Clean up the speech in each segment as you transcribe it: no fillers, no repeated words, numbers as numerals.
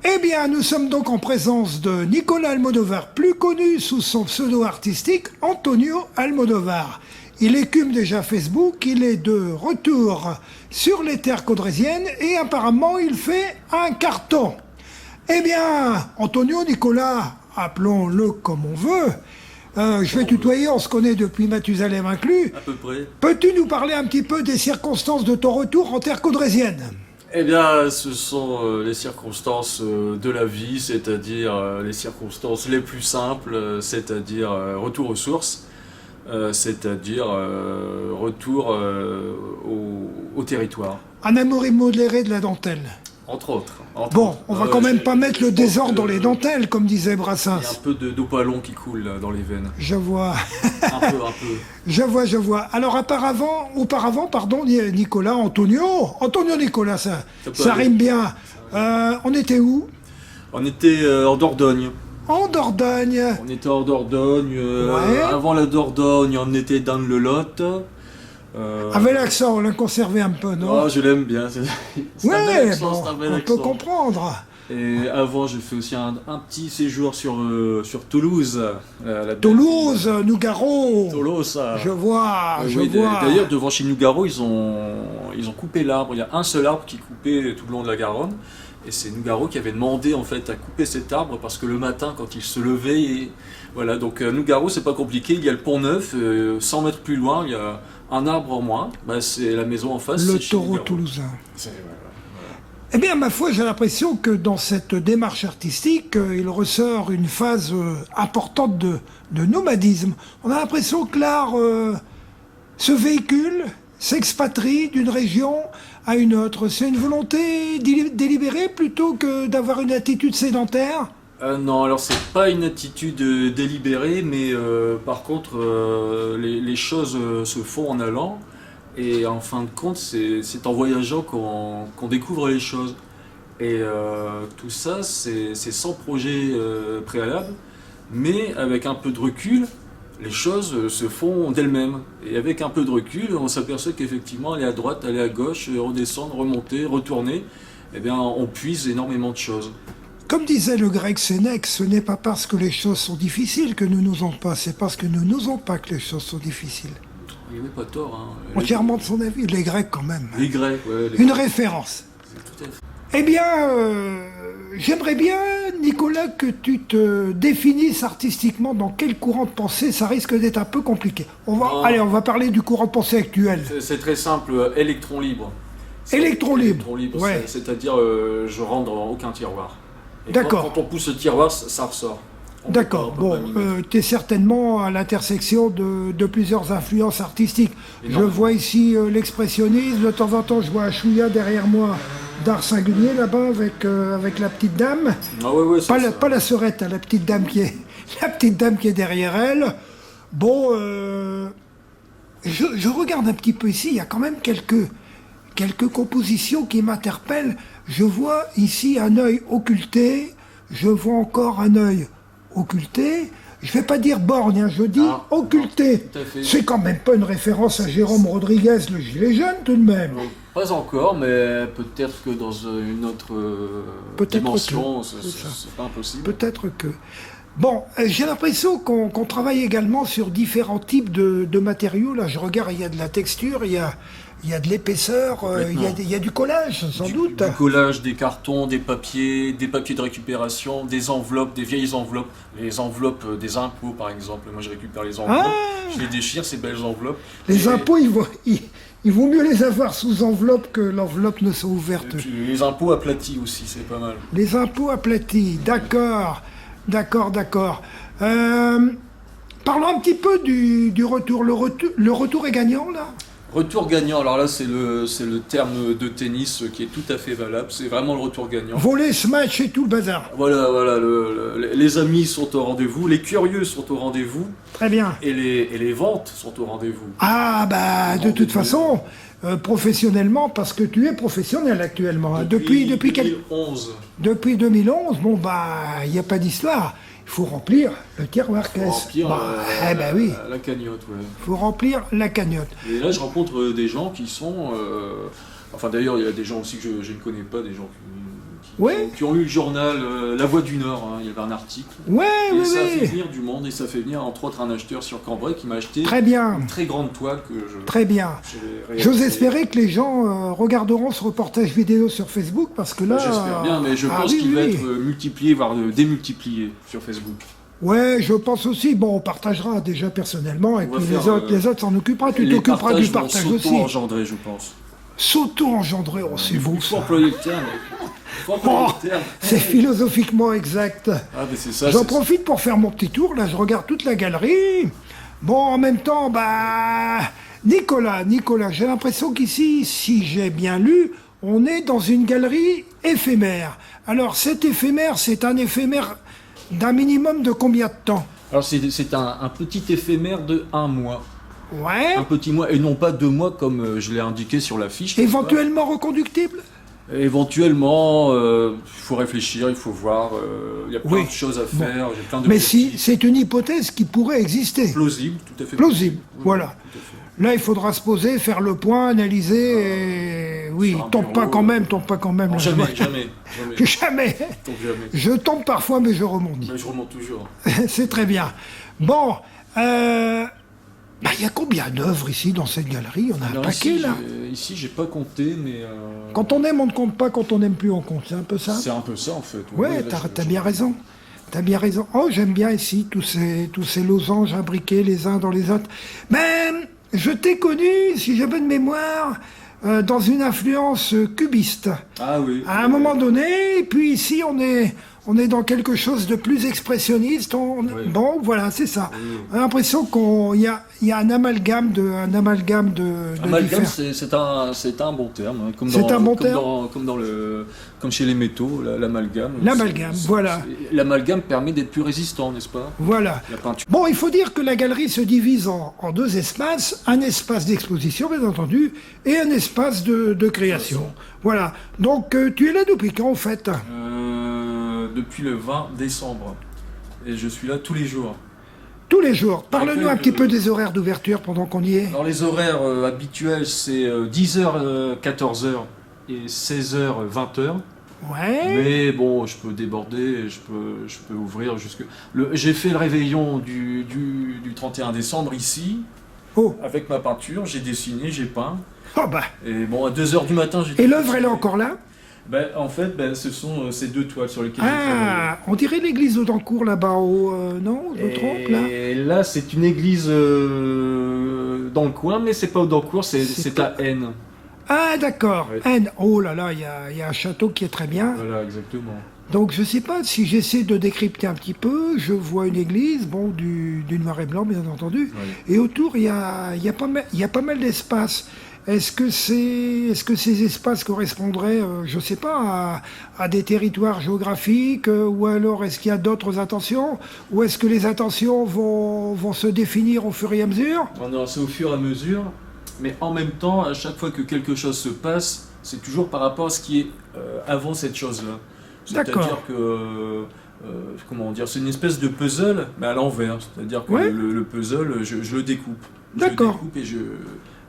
Eh bien, nous sommes donc en présence de Nicolas Almodovar, plus connu sous son pseudo artistique Antonio Almodovar. Il écume déjà Facebook, il est de retour sur les terres caudrésiennes et apparemment il fait un carton. Eh bien, Antonio, Nicolas, appelons-le comme on veut. Je vais tutoyer, on se connaît depuis Mathusalem inclus. À peu près. Peux-tu nous parler un petit peu des circonstances de ton retour en terre caudrésienne ? Eh bien, ce sont les circonstances de la vie, c'est-à-dire les circonstances les plus simples, c'est-à-dire retour aux sources, c'est-à-dire retour au territoire. Un amour immodéré de la dentelle. Entre autres. Bon, on va quand même pas mettre le désordre dans les dentelles, comme disait Il y a Brassens. un peu d'opalon qui coule là, dans les veines. Je vois. Un peu. Je vois. Alors auparavant, Nicolas, Antonio Nicolas, ça aller. rime bien. On était où ? On était en Dordogne. En Dordogne. On était en Dordogne. Ouais. Avant la Dordogne, on était dans le Lot. Avec l'accent, on l'a conservé un peu, non ? Oh, je l'aime bien. C'est un bel Ouais, accent, bon, c'est un bel on accent. peut comprendre. Et avant, j'ai fait aussi un petit séjour sur Toulouse. La Toulouse, Nougaro. Toulouse. Je vois. D'ailleurs, devant chez Nougaro, ils ont coupé l'arbre. Il y a un seul arbre qui coupait tout le long de la Garonne. Et c'est Nougaro qui avait demandé en fait à couper cet arbre parce que le matin, quand il se levait, voilà. Donc Nougaro, c'est pas compliqué. Il y a le Pont Neuf, 100 mètres plus loin, il y a un arbre en moins. Bah, c'est la maison en face. Le c'est chez taureau Nougaro. toulousain. Voilà. Eh bien, ma foi, j'ai l'impression que dans cette démarche artistique, il ressort une phase importante de nomadisme. On a l'impression que l'art se véhicule, s'expatrie d'une région à une autre. C'est une volonté délibérée plutôt que d'avoir une attitude sédentaire ? Non, alors c'est pas une attitude délibérée, mais par contre, les choses se font en allant. Et en fin de compte, c'est en voyageant qu'on découvre les choses. Et tout ça, c'est sans projet préalable, mais avec un peu de recul, les choses se font d'elles-mêmes. Et avec un peu de recul, on s'aperçoit qu'effectivement, aller à droite, aller à gauche, redescendre, remonter, retourner, eh bien, on puise énormément de choses. Comme disait le grec Sénèque, ce n'est pas parce que les choses sont difficiles que nous n'osons pas, c'est parce que nous n'osons pas que les choses sont difficiles. Il n'avait pas tort. Hein. Entièrement de son avis, les Grecs quand même. Les Grecs, ouais. Une référence. Tout à fait. Eh bien, j'aimerais bien, Nicolas, que tu te définisses artistiquement dans quel courant de pensée. Ça risque d'être un peu compliqué. On va parler du courant de pensée actuel. C'est très simple, électron libre. Électron libre. Électron libre, Ouais. c'est-à-dire je rentre dans aucun tiroir. Et D'accord. Quand on pousse le tiroir, ça ressort. D'accord, bon, tu es certainement à l'intersection de plusieurs influences artistiques. Je vois ici l'expressionnisme, de temps en temps je vois un chouïa derrière moi d'art singulier là-bas avec la petite dame. Ah ouais, Pas la sœurette, hein, la petite dame qui est derrière elle. Bon, je regarde un petit peu ici, il y a quand même quelques compositions qui m'interpellent. Je vois ici un œil occulté, je vois encore un œil occulté, je vais pas dire borgne, hein, je dis occulté. Tout à fait. C'est quand même pas une référence à Jérôme Rodriguez, le gilet jaune tout de même. Pas encore, mais peut-être que dans une autre dimension, c'est pas impossible. Peut-être que. Bon, j'ai l'impression qu'on travaille également sur différents types de matériaux. Là, je regarde, il y a de la texture, il y a de l'épaisseur, il y a du collage, sans doute. Du collage, des cartons, des papiers de récupération, des enveloppes, des vieilles enveloppes, les enveloppes des impôts par exemple. Moi je récupère les enveloppes, je les déchire, ces belles enveloppes. Les impôts, il vaut mieux les avoir sous enveloppe que l'enveloppe ne soit ouverte. Et puis, les impôts aplatis aussi, c'est pas mal. Les impôts aplatis, d'accord. Parlons un petit peu du retour. Le retour est gagnant, là ? Retour gagnant, alors là c'est le terme de tennis qui est tout à fait valable, c'est vraiment le retour gagnant. Voler, smash et tout le bazar. Voilà, les amis sont au rendez-vous, les curieux sont au rendez-vous. Très bien. Et les ventes sont au rendez-vous. Ah bah de toute façon, professionnellement, parce que tu es professionnel actuellement. Hein. Depuis 2011. Depuis 2011, bon bah il n'y a pas d'histoire. Il faut remplir le tiroir caisse. Remplir oui. la cagnotte, ouais. Il faut remplir la cagnotte. Et là, je rencontre des gens qui sont... Enfin, d'ailleurs, il y a des gens aussi que je ne connais pas, des gens Ouais. qui ont lu le journal La Voix du Nord, hein, il y avait un article. Ouais, Et oui, ça a fait oui. venir du monde, et ça fait venir entre autres un acheteur sur Cambrai qui m'a acheté Très bien, une très grande toile que très bien. j'ai J'ose réalisée. espérer que les gens regarderont ce reportage vidéo sur Facebook parce que là... J'espère bien, mais je pense oui, qu'il va oui. être multiplié, voire démultiplié sur Facebook. Ouais, je pense aussi. Bon, on partagera déjà personnellement et On va puis faire, les autres s'en occuperont. Tu Les t'occuperas du partages partage vont aussi. s'auto-engendrer, je pense. S'auto-engendrer, oh, c'est beau Il faut ça. employer le terme. Il faut employer Oh, le terme. c'est philosophiquement exact. Ah, mais c'est ça. J'en c'est- profite pour faire mon petit tour. Là, je regarde toute la galerie. Bon, en même temps, bah, Nicolas, j'ai l'impression qu'ici, si j'ai bien lu, on est dans une galerie éphémère. Alors, cet éphémère, c'est un éphémère d'un minimum de combien de temps? Alors, c'est un petit éphémère de 1 mois. Ouais. Un petit mois, et non pas 2 mois comme je l'ai indiqué sur l'affiche. Éventuellement reconductible? Éventuellement, il faut réfléchir, il faut voir. Il y a plein Oui. de choses à faire. J'ai plein de Mais si, c'est une hypothèse qui pourrait exister. plausible, tout à fait Plausible, Oui, voilà. tout à fait. Là, il faudra se poser, faire le point, analyser et... Oui, Sur un tombe pas bureau, quand même, tombe pas quand même. Non, là. jamais. Jamais. Tombe jamais. Je tombe parfois, mais je remonte. Mais je remonte toujours. C'est très bien. Bon, il y a combien d'œuvres ici dans cette galerie? Il y en a un Alors paquet, ici, là. Ici, j'ai pas compté, mais. Quand on aime, on ne compte pas. Quand on n'aime plus, on compte. C'est un peu ça? C'est un peu ça en fait. Ouais, là, t'as bien raison. T'as bien raison. Oh, j'aime bien ici tous ces losanges imbriqués les uns dans les autres. Mais je t'ai connu, si j'ai bonne mémoire, dans une influence cubiste. Ah oui. À un moment donné, et puis ici on est dans quelque chose de plus expressionniste. Oui. Bon, voilà, c'est ça. Oui. On a l'impression qu'il y a un amalgame de Amalgame, différents. c'est un bon terme. Hein, comme C'est dans, un bon comme terme. comme chez les métaux, l'amalgame. L'amalgame, voilà. L'amalgame permet d'être plus résistant, n'est-ce pas? Voilà. La peinture. Bon, il faut dire que la galerie se divise en deux espaces, un espace d'exposition, bien entendu, et un espace de création. Voilà. Donc, tu es là depuis quand, en fait? Depuis le 20 décembre. Et je suis là tous les jours. Tous les jours. Parle-nous un Accueil petit de- peu des horaires d'ouverture pendant qu'on y est. Alors les horaires habituels, c'est 10h, 14h et 16h, 20h. Ouais. Mais bon, je peux déborder, je peux ouvrir jusque... J'ai fait le réveillon du 31 décembre ici, Oh. avec ma peinture, j'ai dessiné, j'ai peint. Oh bah. Et bon, à 2h du matin, j'ai... Et l'œuvre, elle est encore là? Ben, en fait, ben, ce sont ces deux toiles sur lesquelles j'ai travaillé. Ah, on dirait l'église d'Audencourt là-bas en haut, non? Je me trompe là? Et là, c'est une église dans le coin, mais c'est pas Audencourt, c'est à Aisne. Ah, d'accord. Ouais. Aisne. Oh là là, il y a un château qui est très bien. Voilà, exactement. Donc je sais pas, si j'essaie de décrypter un petit peu, je vois une église, bon, du noir et blanc bien entendu, Ouais. et autour il y a pas mal d'espace. Est-ce que ces espaces correspondraient, je sais pas, à des territoires géographiques, ou alors est-ce qu'il y a d'autres intentions, ou est-ce que les intentions vont se définir au fur et à mesure? Non, c'est au fur et à mesure, mais en même temps, à chaque fois que quelque chose se passe, c'est toujours par rapport à ce qui est avant cette chose-là. D'accord. C'est-à-dire que, comment dire, c'est une espèce de puzzle, mais à l'envers. C'est-à-dire que Ouais. le puzzle, je le découpe. D'accord. Je le découpe et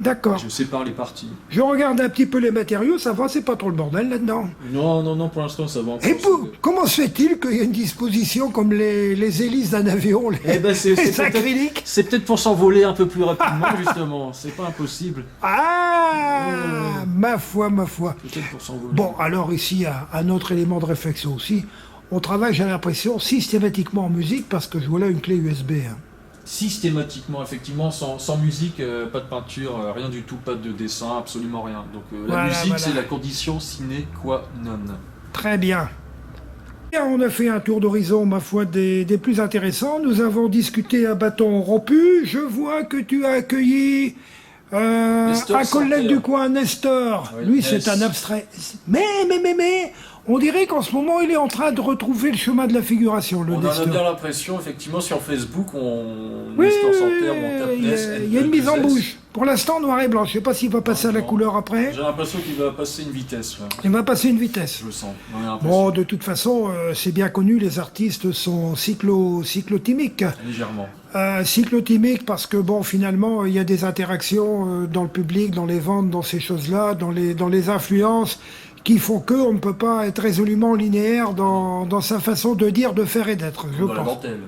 D'accord. je sépare les parties. Je regarde un petit peu les matériaux, ça va, c'est pas trop le bordel là-dedans. Non, pour l'instant, ça va encore. Et comment se fait-il qu'il y ait une disposition comme les hélices d'un avion, Eh ben, c'est les peut-être acryliques? c'est peut-être pour s'envoler un peu plus rapidement, justement. C'est pas impossible. Ah, ma foi. Peut-être pour s'envoler. Bon, alors ici, il y a un autre élément de réflexion aussi. On travaille, j'ai l'impression, systématiquement en musique parce que je vois là une clé USB. Hein. Systématiquement, effectivement, sans musique, pas de peinture, rien du tout, pas de dessin, absolument rien. Donc la Voilà, musique, voilà. c'est la condition sine qua non. Très bien. Bien, on a fait un tour d'horizon, ma foi, des plus intéressants. Nous avons discuté à bâton rompu. Je vois que tu as accueilli Nestor un collègue Santerre. du coin, Nestor. Oui, Lui, c'est Ness. un abstrait. Mais, on dirait qu'en ce moment, il est en train de retrouver le chemin de la figuration, le On en a Nestor. bien l'impression, effectivement, sur Facebook, on Oui, Nestor Santerre, on tape il y a- Ness, il y a une mise en N2S. bouche. Pour l'instant, noir et blanc. Je ne sais pas s'il va passer à la Non. couleur après. J'ai l'impression qu'il va passer une vitesse, là. Il va passer une vitesse. Je le sens. On a l'impression. Bon, de toute façon, c'est bien connu, les artistes sont cyclotimiques. Légèrement. Cyclotimiques parce que, bon, finalement, il y a des interactions dans le public, dans les ventes, dans ces choses-là, dans les influences qui font qu'on ne peut pas être résolument linéaire dans sa façon de dire, de faire et d'être, je Dans la pense. dentelle.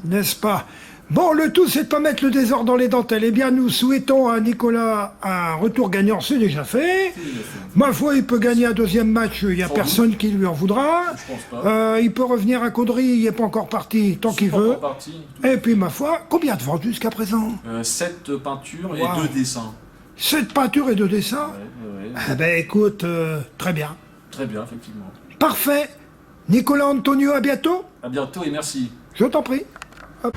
N'est-ce pas? Bon, le tout, c'est de pas mettre le désordre dans les dentelles. Eh bien, nous souhaitons à Nicolas un retour gagnant, c'est déjà fait. Ma foi, il peut gagner un deuxième match, il n'y a Sans personne qui lui en voudra. Je pense pas. Il peut revenir à Caudry, il n'est pas encore parti, tant qu'il Pas veut. encore parti. Et puis, ma foi, combien de ventes jusqu'à présent? 7 peintures Wow. et 2 dessins. 7 peintures et 2 dessins? Ouais. Eh ben, écoute, très bien. Très bien, effectivement. Parfait. Nicolas Antonio, à bientôt. À bientôt et merci. Je t'en prie. Hop.